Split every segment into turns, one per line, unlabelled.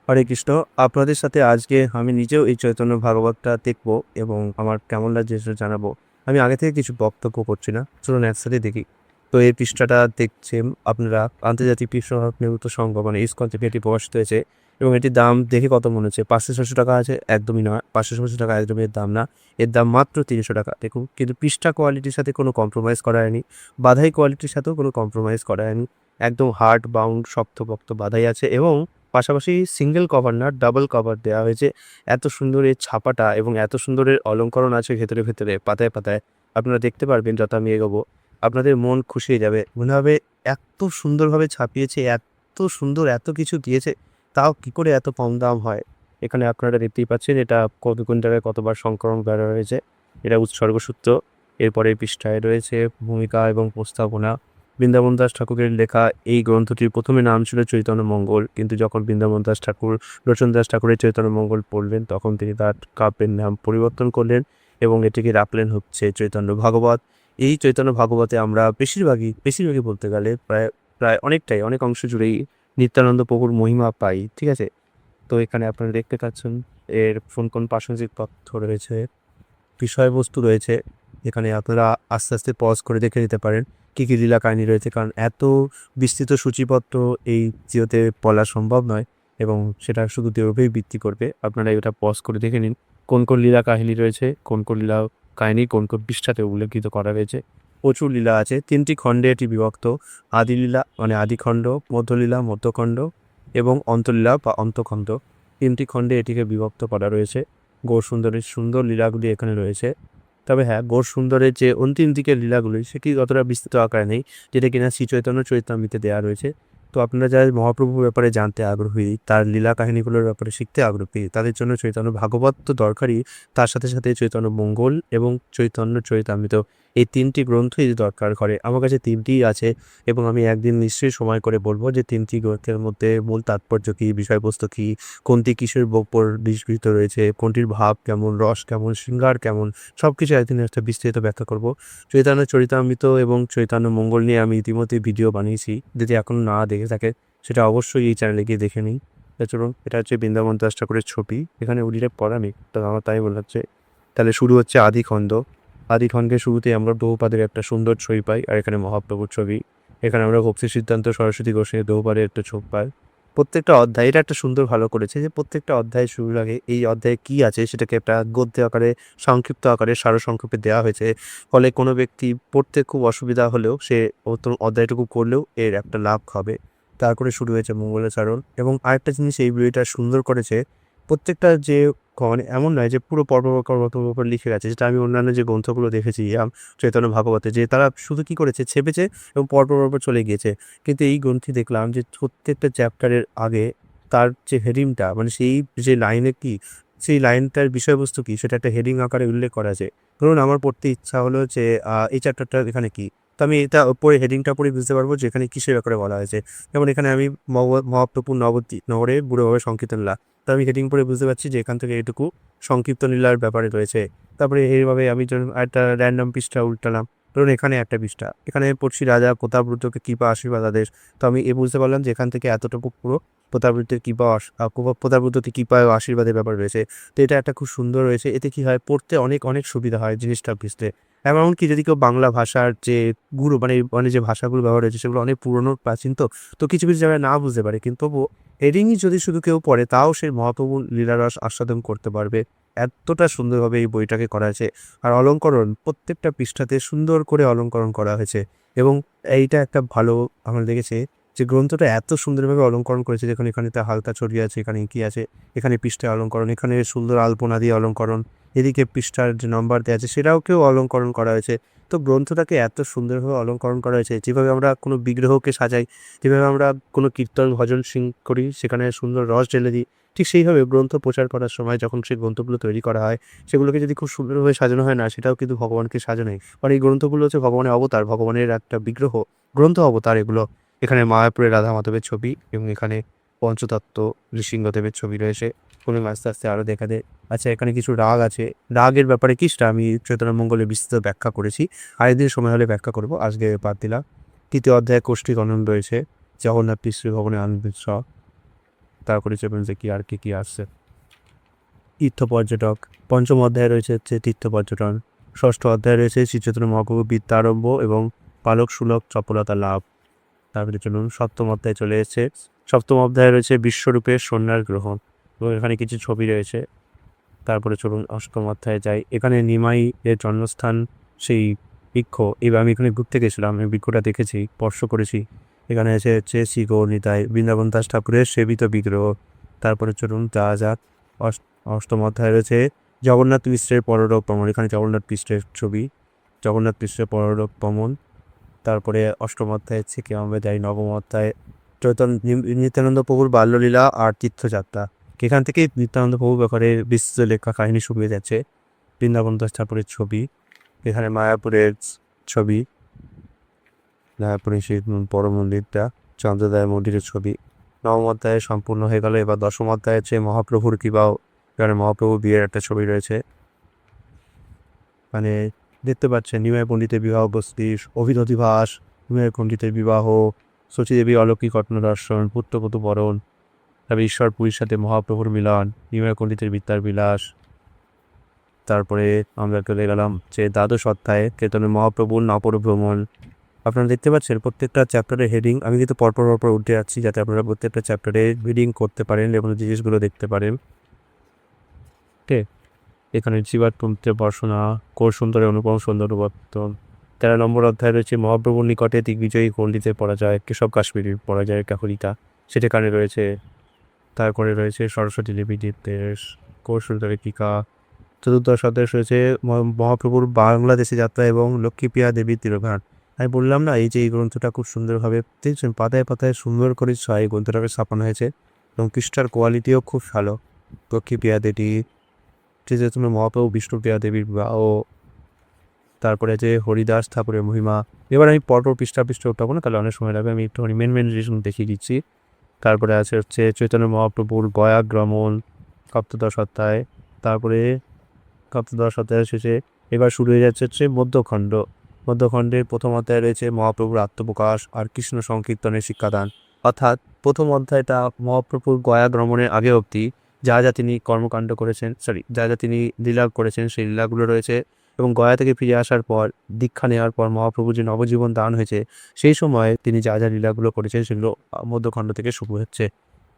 হরে কৃষ্ণ। আপনাদের সাথে আজকে আমি নিজেও এই চৈতন্য ভাগবতটা দেখবো এবং আমার কেমন লাগছে সেটা জানাবো। আমি আগে থেকে কিছু বক্তব্য করছি না, চলুন একসাথে দেখি। তো এই পৃষ্ঠাটা দেখছেন আপনারা, আন্তর্জাতিক বিশ্বভারত নিয়মিত সংঘ মানে ইসকন থেকে এটি প্রকাশিত হয়েছে এবং এটির দাম দেখে কত মনে হচ্ছে 500-600 টাকা আছে? একদমই নয়, 500-600 টাকা একদমই এর দাম না। এর দাম মাত্র 300 টাকা। দেখুন, কিন্তু পৃষ্ঠা কোয়ালিটির সাথে কোনো কম্প্রোমাইজ করা হয়নি, বাঁধাই কোয়ালিটির সাথেও কোনো কম্প্রোমাইজ করা হয়নি। একদম হার্ড বাউন্ড শক্তপোক্ত বাঁধাই আছে এবং পাশাপাশি সিঙ্গেল কভার না, ডাবল কভার দেওয়া হয়েছে। এত সুন্দর এর ছাপাটা এবং এত সুন্দর এর অলঙ্করণ আছে ভেতরে, ভেতরে পাতায়, পাতায়। আপনারা দেখতে পারবেন যত আমি এগোবো। আপনাদের মন খুশি হয়ে যাবে। মনে হবে এত সুন্দরভাবে ছাপিয়েছে, এত সুন্দর এত কিছু দিয়েছে, তাও কি করে এত কম দাম হয়? এখানে আপনারা দেখতেই পাচ্ছেন এটা কোন জায়গায় কতবার সংকলন করা হয়েছে। এটা উৎসর্গ সূত্র। এরপরের পৃষ্ঠায় রয়েছে ভূমিকা এবং প্রস্তাবনা। বৃন্দাবন দাস ঠাকুরের লেখা এই গ্রন্থটির প্রথমে নাম ছিল চৈতন্য মঙ্গল, কিন্তু যখন বৃন্দাবন দাস ঠাকুর লোচন দাস ঠাকুরের চৈতন্য মঙ্গল পড়লেন তখন তিনি তার কাব্যের নাম পরিবর্তন করলেন এবং এটিকে রাখলেন হচ্ছে চৈতন্য ভাগবত। এই চৈতন্য ভাগবতে আমরা বেশিরভাগই বলতে গেলে প্রায় প্রায় অনেক অংশ জুড়েই নিত্যানন্দ প্রভুর মহিমা পাই। ঠিক আছে? তো এখানে আপনারা দেখতে পাচ্ছেন এর কোন প্রাসঙ্গিক তথ্য রয়েছে, বিষয়বস্তু রয়েছে। এখানে আপনারা আস্তে, আস্তে পজ করে দেখে নিতে পারেন কী, কী লীলা কাহিনী রয়েছে। কারণ এত বিস্তৃত সূচিপত্র এই জিওতে বলা সম্ভব নয় এবং সেটা শুধু দেওর উপরেই ভিত্তি করবে। আপনারা এটা পজ করে দেখে নিন কোন লীলা কাহিনী রয়েছে, কোন লীলা কাহিনী কোন পৃষ্ঠাতে উল্লেখিত করা হয়েছে। প্রচুর লীলা আছে। ৩টি খণ্ডে এটি বিভক্ত। আদি লীলা মানে আদিখণ্ড, মধ্যলীলা মধ্যখণ্ড এবং অন্তলীলা বা অন্তখণ্ড। ৩টি খণ্ডে এটিকে বিভক্ত করা রয়েছে। গৌরসুন্দরের সুন্দর লীলাগুলি এখানে রয়েছে। তবে হ্যাঁ, গৌরসুন্দরের যে অন্তিম দিকের লীলাগুলি সেটি অতটা বিস্তৃত আকারে নেই, যেটা কিনা শ্রী চৈতন্য চরিতামৃতে দেওয়া রয়েছে। তো আপনারা যারা মহাপ্রভুর ব্যাপারে জানতে আগ্রহী, তার লীলা কাহিনীগুলোর ব্যাপারে শিখতে আগ্রহী, তাদের জন্য চৈতন্য ভাগবত তো দরকারই, তার সাথে সাথে চৈতন্য মঙ্গল এবং চৈতন্য চরিতামৃত এই ৩টি গ্রন্থই দরকার করে। আমার কাছে ৩টিই আছে এবং আমি একদিন নিশ্চয়ই সময় করে বলবো যে ৩টি গ্রন্থের মধ্যে মূল তাৎপর্য কী, বিষয়বস্তু কী, কোনটি কিসের ওপর নিষ্কৃত রয়েছে, কোনটির ভাব কেমন, রস কেমন, শৃঙ্গার কেমন, সব কিছু একদিন একটা বিস্তারিত ব্যাখ্যা করব। চৈতন্য চরিতামৃত এবং চৈতন্য মঙ্গল নিয়ে আমি ইতিমধ্যে ভিডিও বানিয়েছি। যদি এখনও না দেখে থাকে সেটা অবশ্যই এই চ্যানেলে গিয়ে দেখে নিন। চলুন, এটা হচ্ছে বৃন্দাবন দাস ঠাকুরের ছবি। এখানে উল্লেখ পড়া নেই, তো আমার তাই মনে হচ্ছে। তাহলে শুরু হচ্ছে আদিখণ্ড। আদিখণ্ডের শুরুতে আমরা বহুপাদের একটা সুন্দর ছবি পাই, আর এখানে মহাপ্রভুর ছবি। এখানে আমরা ভক্তি সিদ্ধান্ত সরস্বতী গোস্বামী বহুপাদের একটা ছবি পাই। প্রত্যেকটা অধ্যায় এটা একটা সুন্দর ভালো করেছে যে প্রত্যেকটা অধ্যায় শুরুর আগে এই অধ্যায়ে কী আছে সেটাকে একটা গদ্য আকারে, সংক্ষিপ্ত আকারে, সারসংক্ষেপে দেওয়া হয়েছে। ফলে কোনো ব্যক্তি পড়তে খুব অসুবিধা হলেও সে অধ্যায়টুকু করলেও এর একটা লাভ হবে। তারপরে শুরু হয়েছে মঙ্গলাচরণ এবং আরেকটা জিনিস এই বইটা সুন্দর করেছে, প্রত্যেকটা যে মানে এমন নয় যে পুরো পর্বতের উপর লিখে গেছে, যেটা আমি অন্যান্য যে গ্রন্থগুলো দেখেছি চৈতন্য ভাগবতে, যে তারা শুধু কী করেছে ছেপেছে এবং পর চলে গিয়েছে। কিন্তু এই গ্রন্থে দেখলাম যে প্রত্যেকটা চ্যাপ্টারের আগে তার যে হেডিংটা মানে সেই যে লাইনে কি, সেই লাইনটার বিষয়বস্তু কী সেটা একটা হেডিং আকারে উল্লেখ করা আছে। ধরুন আমার পড়তে ইচ্ছা হলো যে এই চ্যাপ্টারটা এখানে কী, তো আমি এটা পড়ে হেডিংটা পড়ে বুঝতে পারবো যে এখানে কিসের ব্যাপারে বলা হয়েছে। যেমন এখানে আমি মহাপ্রভু নবদ্বীপ নগরে বুড়োভাবে সংকীর্তন লীলা, তো আমি হেডিং পড়ে বুঝতে পারছি যে এখান থেকে এটুকু সংক্ষিপ্ত লীলার ব্যাপারে রয়েছে। তারপরে এইভাবে আমি যখন একটা র্যান্ডম পৃষ্ঠা উল্টালাম, ধরুন এখানে একটা পৃষ্ঠা, এখানে পড়ছি রাজা প্রতাপরুদ্রকে কৃপা আশীর্বাদ আদেশ। তো আমি বুঝতে পারলাম যে এখান থেকে এতটুকু পুরো প্রতাপরুদ্রের কৃপা প্রতাপরুদ্রকে কৃপা ও আশীর্বাদের ব্যাপার রয়েছে। তো এটা একটা খুব সুন্দর রয়েছে। এতে কি হয়, পড়তে অনেক সুবিধা হয় জিনিসটা বুঝতে। এমনকি যদি কেউ বাংলা ভাষার যে গুরু মানে যে ভাষাগুলো ব্যবহার হয়েছে সেগুলো অনেক পুরনো প্রাচীন, তো কিছু জায়গায় না বুঝতে পারে, কিন্তু তবুও হেডিংই যদি শুধু কেউ পড়ে তাও সে মহাপ্রভুর লীলারস আস্বাদন করতে পারবে। এতটা সুন্দরভাবে এই বইটাকে করা হয়েছে। আর অলঙ্করণ প্রত্যেকটা পৃষ্ঠাতে সুন্দর করে অলঙ্করণ করা হয়েছে এবং এইটা একটা ভালো আমরা দেখেছি যে গ্রন্থটা এত সুন্দরভাবে অলঙ্করণ করেছে। দেখুন এখানে তার হালকা ছড়িয়ে আছে, এখানে কি আছে, এখানে পৃষ্ঠায় অলঙ্করণ, এখানে সুন্দর আলপনা দিয়ে অলঙ্করণ, এদিকে পৃষ্ঠার যে নম্বর দেওয়া আছে সেটাও কেউ অলঙ্করণ করা হয়েছে। তো গ্রন্থটাকে এত সুন্দরভাবে অলঙ্করণ করা হয়েছে, যেভাবে আমরা কোনো বিগ্রহকে সাজাই, যেভাবে আমরা কোনো কীর্তন ভজন করি সেখানে সুন্দর রস ঢেলে দিই, ঠিক সেইভাবে গ্রন্থ প্রচার করার সময় যখন সেই গ্রন্থগুলো তৈরি করা হয় সেগুলোকে যদি খুব সুন্দরভাবে সাজানো হয় না, সেটাও কিন্তু ভগবানকে সাজানোই। কারণ এই গ্রন্থগুলো হচ্ছে ভগবানের অবতার, ভগবানের একটা বিগ্রহ, গ্রন্থ অবতার এগুলো। এখানে মায়াপুরের রাধা মাধবের ছবি এবং এখানে পঞ্চতত্ত্ব নৃসিংহদেবের ছবি রয়েছে। কোনো আস্তে আস্তে আরও দেখা দেয়। আচ্ছা, এখানে কিছু রাগ আছে। রাগের ব্যাপারে কিসটা আমি চৈতন্য মঙ্গলে বিস্তৃত ব্যাখ্যা করেছি, আরেকদিন সময় হলে ব্যাখ্যা করব, আজকে বাদ দিলাম। তৃতীয় অধ্যায়ে কৌষ্ঠিক অনন্ত রয়েছে, জগন্নাথ শ্রী ভবনে আনন্দ উৎসব। তারপরে চলুন যে কি আর কি আসছে। তীর্থ পর্যটক, পঞ্চম অধ্যায়ে রয়েছে হচ্ছে তীর্থ পর্যটন, ষষ্ঠ অধ্যায়ে রয়েছে শ্রী চৈতন্য মহাপ্রভু বিদ্যা আরম্ভ এবং পালক সুলভ চপলতা লাভ। তারপরে চলুন সপ্তম অধ্যায়ে চলে এসেছে। সপ্তম অধ্যায়ে রয়েছে বিশ্বরূপের সন্ন্যাস গ্রহণ এবং এখানে কিছু ছবি রয়েছে। তারপরে চলুন অষ্টম অধ্যায়ে যাই। এখানে নিমাই এর জন্মস্থান সেই বৃক্ষ, এবার আমি এখানে ঘুরতে গেছিলাম, আমি বৃক্ষটা দেখেছি, স্পর্শ করেছি। এখানে এসে হচ্ছে শ্রী গৌরনিতাই বৃন্দাবন দাস ঠাকুরের সেবিত বিগ্রহ। তারপরে চলুন যাওয়া যাক। অষ্টম অধ্যায়ে রয়েছে জগন্নাথ মিশ্রের পরলোক ভ্রমণ, এখানে জগন্নাথ মিশ্রের ছবি, জগন্নাথ মিশ্রের পরলোক ভ্রমণ। তারপরে অষ্টম অধ্যায় থেকে আমরা যাই নবম অধ্যায়ে নিত্যানন্দ প্রভুর বাল্যলীলা আর তীর্থযাত্রা। এখান থেকে নিত্যানন্দ প্রভুর ব্যাপারে বিস্তৃত লেখা কাহিনী শুকিয়ে যাচ্ছে। বৃন্দাবন দাস ঠাকুরের ছবি, এখানে মায়াপুরের ছবি, মায়াপুরের সেই বড় মন্দিরটা, চন্দ্রদায় মন্দিরের ছবি। নবম অধ্যায়ে সম্পূর্ণ হয়ে গেল। এবার দশম অধ্যায়ে হচ্ছে মহাপ্রভুর বিবাহ, এখানে মহাপ্রভু বিয়ের একটা ছবি রয়েছে। মানে দেখতে পাচ্ছেন নিমাই পণ্ডিতের বিবাহ বস্তি, অভিদধিভাস, নিমাই পণ্ডিতের বিবাহ, শচীদেবী অলৌকিক ঘটনা দর্শন, পুত্রবধূ বরণ, তবে ঈশ্বরপুরীর সাথে মহাপ্রভুর মিলন, নিমাই পণ্ডিতের বিদ্যার বিলাস। তারপরে আমরা চলে গেলাম যে দ্বাদশ অধ্যায়ে চৈতন্য মহাপ্রভুর নবভ্রমণ। আপনারা দেখতে পাচ্ছেন প্রত্যেকটা চ্যাপ্টারের হেডিং আমি কিন্তু পরপর উঠে যাচ্ছি, যাতে আপনারা প্রত্যেকটা চ্যাপ্টারে রিডিং করতে পারেন এবং জিনিসগুলো দেখতে পারেন। ঠিক, এখানে জীবাত্মতে পড়াশোনা, কোর সুন্দরের অনুপম সুন্দর অনুবর্তন। 13 নম্বর অধ্যায় রয়েছে মহাপ্রভুর নিকটে দিগ্বিজয়ী পণ্ডিতে পড়া যায়, কেশব কাশ্মীরি পড়া যায় কাকুরিতা, সেটা কানে রয়েছে। তারপরে রয়েছে সরস্বতী দেবী নির্দেশ, কোর সুন্দরের টিকা। চতুর্দশ অধ্যায় রয়েছে মহাপ্রভুর বাংলাদেশে যাত্রা এবং লক্ষ্মীপ্রিয়া দেবীর তিরোধান। আমি বললাম না এই যে এই গ্রন্থটা খুব সুন্দরভাবে দেখছেন, পাতায় পাতায় সুন্দর করে এই গ্রন্থটাকে ছাপানো হয়েছে এবং পৃষ্ঠার কোয়ালিটিও খুব ভালো। লক্ষ্মীপ্রিয়া দেবী, চৈতন্য মহাপ্রভু বিষ্ণুপ্রিয়া দেবীর বিবাহ, তারপরে যে হরিদাস ঠাকুরের মহিমা। এবার আমি পরপর পৃষ্ঠা উঠাবো না, তাহলে অনেক সময় লাগবে, আমি একটু মেন জিনিস দেখিয়ে দিচ্ছি। তারপরে আছে হচ্ছে চৈতন্য মহাপ্রভুর গয়াগ্রমণ, সপ্তদশ অধ্যায়। তারপরে সপ্তদশ অধ্যায়ের শেষে এবার শুরু হয়ে যাচ্ছে হচ্ছে মধ্যখণ্ডের প্রথম অধ্যায়ে রয়েছে মহাপ্রভুর আত্মপ্রকাশ আর কৃষ্ণ সংকীর্তনের শিক্ষাদান। অর্থাৎ প্রথম অধ্যায়টা মহাপ্রভুর গয়াগ্রমণের আগে অবধি যা যা তিনি কর্মকাণ্ড করেছেন, যা যা তিনি লীলা করেছেন সেই লীলাগুলো রয়েছে। এবং গয়া থেকে ফিরে আসার পর, দীক্ষা নেওয়ার পর মহাপ্রভু যে নবজীবন দান হয়েছে সেই সময় তিনি যা যা লীলাগুলো করেছেন সেগুলো মধ্যখণ্ড থেকে শুরু হচ্ছে।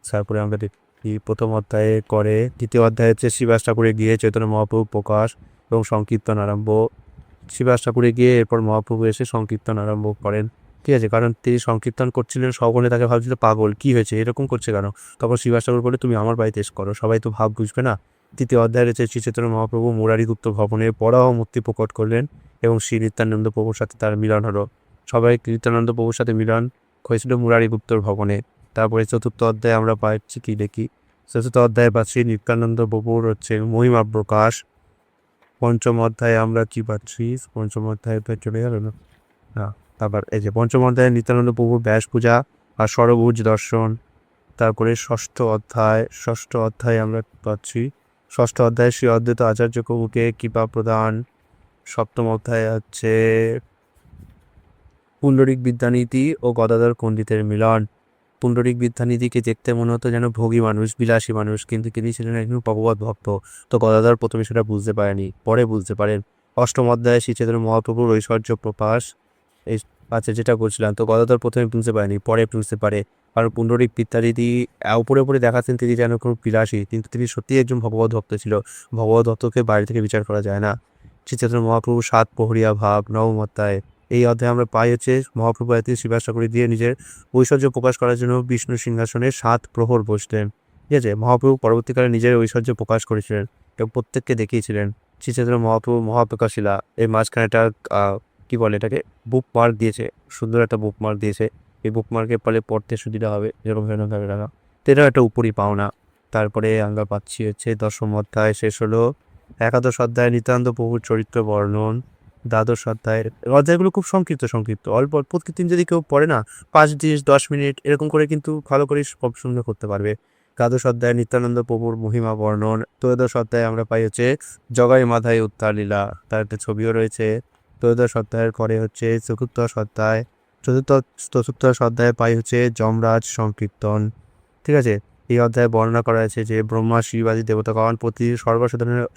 তারপরে আমরা দেখি প্রথম অধ্যায়ে করে দ্বিতীয় অধ্যায়ে হচ্ছে শ্রীবাস ঠাকুরে গিয়ে চৈতন্য মহাপ্রভু প্রকাশ এবং সংকীর্তন আরম্ভ। শ্রীবাস ঠাকুরে গিয়ে এরপর মহাপ্রভু এসে সংকীর্তন আরম্ভ করেন। ঠিক আছে, কারণ তিনি সংকীর্তন করছিলেন, সকলে তাকে ভাবছিল পাগল, কি হয়েছে এরকম করছে কেন। তখন শ্রীবাস ঠাকুর বলে তুমি আমার বাড়িতে এসে করো, সবাই তো ভাব বুঝবে না। তৃতীয় অধ্যায়ে রয়েছে শ্রী চৈতন্য মহাপ্রভু মুরারিগুপ্ত ভবনে পরাহ মূর্তি প্রকট করলেন এবং শ্রী নিত্যানন্দ প্রভুর সাথে তার মিলন হলো। সবাই নিত্যানন্দ প্রভুর সাথে মিলন হয়েছিল মুরারিগুপ্তর ভবনে। তারপরে চতুর্থ অধ্যায়ে আমরা পাচ্ছি কি দেখি, চতুর্থ অধ্যায়ে পাচ্ছি নিত্যানন্দ প্রভুর হচ্ছে মহিমা প্রকাশ। পঞ্চম অধ্যায়ে আমরা কি পাচ্ছি, পঞ্চম অধ্যায়ে চলে গেল না, তারপর এই যে পঞ্চম অধ্যায়ে নিত্যানন্দ প্রভুর ব্যাস পূজা আর সরভুজ দর্শন। তারপরে ষষ্ঠ অধ্যায়ে আমরা পাচ্ছি, ষষ্ঠ অধ্যায়ে শ্রী অদ্বৈত আচার্য প্রভুকে কৃপা প্রদান। সপ্তম অধ্যায়ে হচ্ছে পুণ্ডরিক বিদ্যানীতি ও গদাধর পণ্ডিতের মিলন। পুণ্ডরিক বিদ্যানীতিকে দেখতে মনে হতো যেন ভোগী মানুষ, বিলাসী মানুষ, কিন্তু তিনি ছিলেন একজন ভগবত ভক্ত। তো গদাধর প্রথমে সেটা বুঝতে পারেনি, পরে বুঝতে পারেন। অষ্টম অধ্যায়ে শ্রী চৈতন্য মহাপ্রভুর ঐশ্বর্য প্রকাশ। এই আচ্ছা যেটা বলছিলাম, তো গদাধর প্রথমে বুঝতে পারেনি, পরে বুঝতে পারে। কারণ পুণ্ডরিক বিদ্যানীতি উপরে দেখাচ্ছেন তিনি যেন কোনো বিলাসী, কিন্তু তিনি সত্যিই একজন ভগবত ভক্ত ছিল। ভগবত ভক্তকে বাইরে থেকে বিচার করা যায় না। শ্রী চৈতন্য মহাপ্রভু 7 প্রহরিয়া ভাগ, নবম অধ্যায়। এই অধ্যায়ে আমরা পাই হচ্ছে মহাপ্রভু শ্রীবাস ঠাকুর দিয়ে নিজের ঐশ্বর্য প্রকাশ করার জন্য বিষ্ণু সিংহাসনে 7 প্রহর বসতেন। ঠিক আছে, মহাপ্রভু পরবর্তীকালে নিজের ঐশ্বর্য প্রকাশ করেছিলেন এবং প্রত্যেককে দেখিয়েছিলেন। শ্রী চৈতন্য মহাপ্রভু মহাপ্রকাশিলা এর মাঝখানে একটা কি বলে এটাকে, বুক মার্ক দিয়েছে, সুন্দর একটা বুক মার্ক দিয়েছে। এই বুক মার্কের ফলে পড়তে সুবিধা হবে, যেরকম সেরকমভাবে রাখা, তো এটাও একটা উপরই পাওনা। তারপরে আমরা পাচ্ছি হচ্ছে দশম অধ্যায় শেষ হলো। একাদশ অধ্যায় নিত্যানন্দ প্রভুর চরিত্র বর্ণন। দ্বাদশ অধ্যায়ের অধ্যায়গুলো খুব সংক্ষিপ্ত অল্প প্রতিদিন যদি কেউ পড়ে না, 5-10 মিনিট এরকম করে কিন্তু ভালো করে সব সুন্দর করতে পারবে। দ্বাদশ অধ্যায় নিত্যানন্দ প্রভুর মহিমা বর্ণন। ত্রয়োদশ অধ্যায়ে আমরা পাই হচ্ছে জগাই মাধাই উত্তার লীলা, তার একটা ছবিও রয়েছে। ত্রয়োদশ অধ্যায়ের পরে হচ্ছে চতুর্দশ অধ্যায়। চতুর্দশ অধ্যায়ে পাই হচ্ছে যমরাজ সংকীর্তন। ঠিক আছে, এই অধ্যায়ে বর্ণনা করা আছে যে ব্রহ্মা শিবাদি দেবতাগণ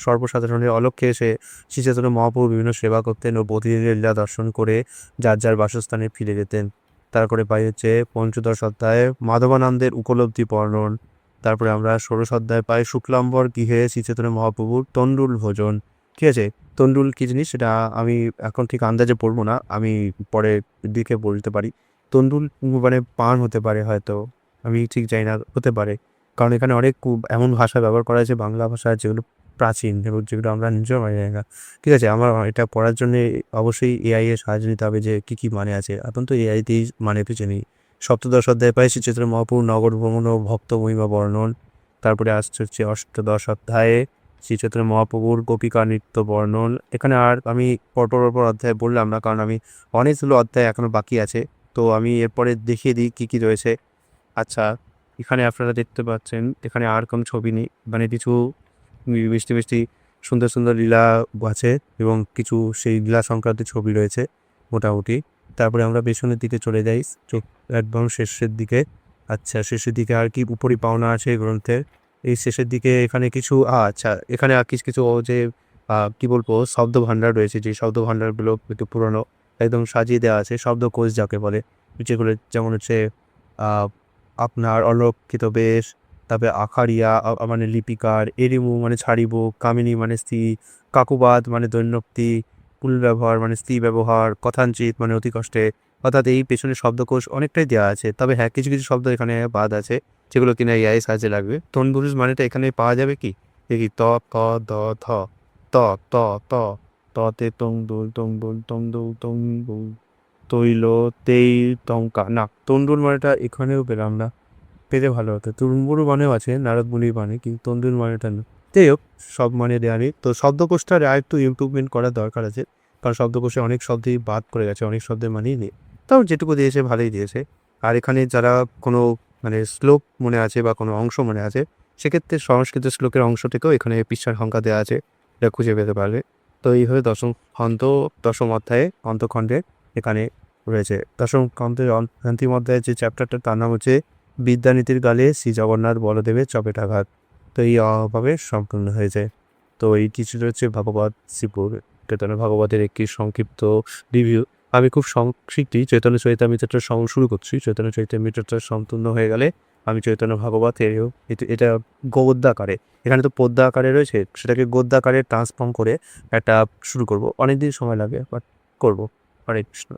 সর্বসাধারণের অলক্ষ্যে এসে শ্রী চৈতন্য মহাপ্রভু বিভিন্ন সেবা করতেন ও প্রতিদিনের লীলা দর্শন করে যার যার বাসস্থানে ফিরে যেতেন। তারপরে পাই হচ্ছে পঞ্চদশ অধ্যায়ে মাধবানন্দের উপলব্ধি বর্ণন। তারপরে আমরা ষোড়শ অধ্যায় পাই শুক্লাম্বর গৃহে শ্রী চৈতন্য মহাপ্রভুর তণ্ডুল ভোজন। ঠিক আছে, তণ্ডুল কী জিনিস সেটা আমি এখন ঠিক আন্দাজে পড়বো না, আমি পরে দিকে বলতে পারি। তণ্ডুল মানে পান হতে পারে হয়তো, আমি ঠিক জানি না, হতে পারে, কারণ এখানে অনেক এমন ভাষা ব্যবহার করা হয়েছে বাংলা ভাষা যেগুলো প্রাচীন এবং যেগুলো আমরা নিজেও মানে জানি না। ঠিক আছে, আমার এটা পড়ার জন্য অবশ্যই এআই এর সাহায্য নিতে হবে যে কী কী মানে আছে, এখন তো এআইতেই মানে খুঁজে নিই। সপ্তদশ অধ্যায় পাই শ্রী চৈতন্য মহাপ্রভু নগর ভ্রমণ ও ভক্ত মহিমা বর্ণন। তারপরে আসছে হচ্ছে অষ্টাদশ অধ্যায়ে শ্রী চৈতন্য মহাপ্রভুর গোপিকা নৃত্য বর্ণন। এখানে আর আমি পরপর অধ্যায় বললাম না, কারণ আমি অনেকগুলো অধ্যায় এখনো বাকি আছে, তো আমি এরপরে দেখিয়ে দিই কী কী রয়েছে। আচ্ছা, এখানে আপনারা দেখতে পাচ্ছেন এখানে আর কোনো ছবি নেই, মানে কিছু মিষ্টি মিষ্টি সুন্দর সুন্দর লীলা আছে এবং কিছু সেই লীলা সংক্রান্ত ছবি রয়েছে মোটামুটি। তারপরে আমরা পেছনের দিকে চলে যাই, চোখ একদম শেষের দিকে। আচ্ছা, শেষের দিকে আর কি উপরি পাওনা আছে এই গ্রন্থের, এই শেষের দিকে এখানে কিছু আচ্ছা এখানে আর কিছু কিছু যে কি বলবো শব্দ ভাণ্ডার রয়েছে, যে শব্দ ভাণ্ডারগুলো একটু পুরনো, একদম সাজিয়ে দেওয়া আছে শব্দকোষ যাকে বলে, যেগুলো যেমন হচ্ছে আপনার অলক্ষিত বেশ, তারপরে আখাড়িয়া মানে লিপিকার, এরিমু মানে ছাড়িব, কামিনী মানে স্ত্রী, কাকুবাদ মানে দৈন্যক্তি, কুল ব্যবহার মানে স্ত্রী ব্যবহার, কথাঞ্চিত মানে অতি কষ্টে। অর্থাৎ এই পেছনে শব্দকোষ অনেকটাই দেওয়া আছে, তবে হ্যাঁ কিছু কিছু শব্দ এখানে বাদ আছে যেগুলো কিনা এআই সাহায্যে লাগবে। তনপুরুষ মানেটা এখানে পাওয়া যাবে কি দেখি, ত ত দ থ, ত ত ত ততে তং দুল তং দুল তৈল তেই টঙ্কা না, তন্দুর মানেটা এখানেও পেলাম না, পেলে ভালো হতো। তুরুম্বুরু মানেও আছে নারদ মুনির মানে, কিন্তু তন্দুর মানেটা না। যাই হোক, সব মানে দেওয়া নেই, তো শব্দকোষটার আর একটু ইমপ্রুভমেন্ট করার দরকার আছে, কারণ শব্দকোষে অনেক শব্দই বাদ করে গেছে, অনেক শব্দের মানেই নেই, তাও যেটুকু দিয়েছে ভালোই দিয়েছে। আর এখানে যারা কোনো মানে শ্লোক মনে আছে বা কোনো অংশ মনে আছে, সেক্ষেত্রে সংস্কৃত শ্লোকের অংশ থেকেও এখানে পৃষ্ঠার সংখ্যা দেওয়া আছে, এটা খুঁজে পেতে পারবে। তো এইভাবে দশম অধ্যায়ে অন্তখণ্ডে এখানে রয়েছে। দশম খণ্ডের অন্তিম অধ্যায়ের যে চ্যাপ্টারটা তার নাম হচ্ছে বিদ্যানীতির গালে শ্রী জগন্নাথ বলদেবের চপেটাঘাত। তো এই ভাবে সম্পূর্ণ হয়েছে। তো এইটি ছিল হচ্ছে ভাগবত শ্রীপুর চৈতন্য ভাগবতের একটি সংক্ষিপ্ত রিভিউ। আমি খুব সংক্ষিপ্তই চৈতন্য চরিতামৃতটা শুরু করছি। চৈতন্য চরিতামৃতটা সম্পূর্ণ হয়ে গেলে আমি চৈতন্য ভাগবতেরও এটা গদ্যাকারে, এখানে তো পদ্য আকারে রয়েছে, সেটাকে গদ্যাকারে ট্রান্সফর্ম করে একটা শুরু করব। অনেকদিন সময় লাগে, বাট করবো। হরে কৃষ্ণ।